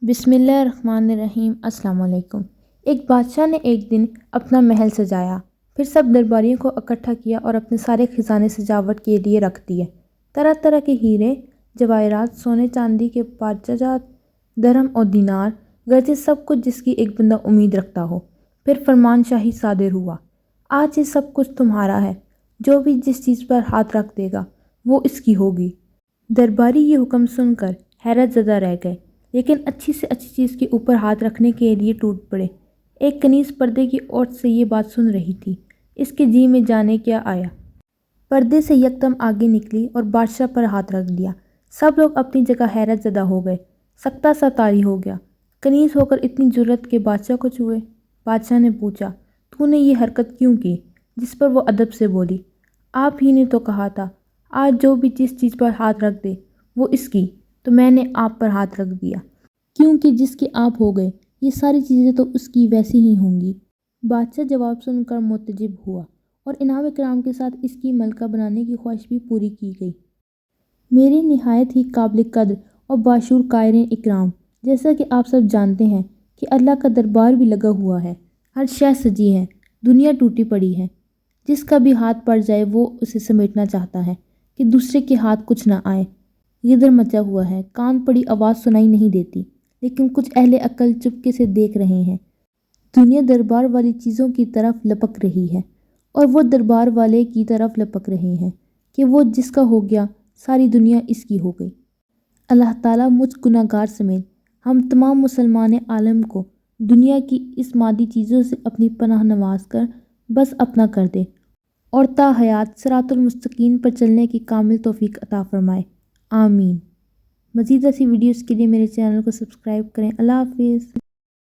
بسم اللہ الرحمن الرحیم۔ السلام علیکم۔ ایک بادشاہ نے ایک دن اپنا محل سجایا، پھر سب درباریوں کو اکٹھا کیا اور اپنے سارے خزانے سجاوٹ کے لیے رکھ دیے۔ طرح طرح کے ہیرے جواہرات، سونے چاندی کے پارچہات، درہم اور دینار، گرچہ سب کچھ جس کی ایک بندہ امید رکھتا ہو۔ پھر فرمان شاہی صادر ہوا، آج یہ سب کچھ تمہارا ہے، جو بھی جس چیز پر ہاتھ رکھ دے گا وہ اس کی ہوگی۔ درباری یہ حکم سن کر حیرت زدہ رہ گئے، لیکن اچھی سے اچھی چیز کے اوپر ہاتھ رکھنے کے لیے ٹوٹ پڑے۔ ایک کنیز پردے کی عورت سے یہ بات سن رہی تھی، اس کے جی میں جانے کیا آیا۔ پردے سے یکدم آگے نکلی اور بادشاہ پر ہاتھ رکھ دیا۔ سب لوگ اپنی جگہ حیرت زدہ ہو گئے، سکتہ سا طاری ہو گیا۔ کنیز ہو کر اتنی جرأت کہ بادشاہ کو چھوئے؟ بادشاہ نے پوچھا، تو نے یہ حرکت کیوں کی؟ جس پر وہ ادب سے بولی، آپ ہی نے تو کہا تھا آج جو بھی جس چیز پر ہاتھ رکھ دے وہ اس کی، تو میں نے آپ پر ہاتھ رکھ دیا، کیونکہ جس کے آپ ہو گئے یہ ساری چیزیں تو اس کی ویسی ہی ہوں گی۔ بادشاہ جواب سن کر متعجب ہوا اور انعام اکرام کے ساتھ اس کی ملکہ بنانے کی خواہش بھی پوری کی گئی۔ میرے نہایت ہی قابل قدر اور باشعور قائرین اکرام، جیسا کہ آپ سب جانتے ہیں کہ اللہ کا دربار بھی لگا ہوا ہے، ہر شے سجی ہے، دنیا ٹوٹی پڑی ہے۔ جس کا بھی ہاتھ پڑ جائے وہ اسے سمیٹنا چاہتا ہے کہ دوسرے کے ہاتھ کچھ نہ آئے۔ غدر مچا ہوا ہے، کان پڑی آواز سنائی نہیں دیتی، لیکن کچھ اہل عقل چپکے سے دیکھ رہے ہیں۔ دنیا دربار والی چیزوں کی طرف لپک رہی ہے اور وہ دربار والے کی طرف لپک رہے ہیں کہ وہ جس کا ہو گیا ساری دنیا اس کی ہو گئی۔ اللہ تعالیٰ مجھ گناہ گار سمیت ہم تمام مسلمان عالم کو دنیا کی اس مادی چیزوں سے اپنی پناہ نواز کر بس اپنا کر دے اور تا حیات صراط المستقیم پر چلنے کی کامل توفیق عطا فرمائے، آمین۔ مزید ایسی ویڈیوز کے لیے میرے چینل کو سبسکرائب کریں۔ اللہ حافظ۔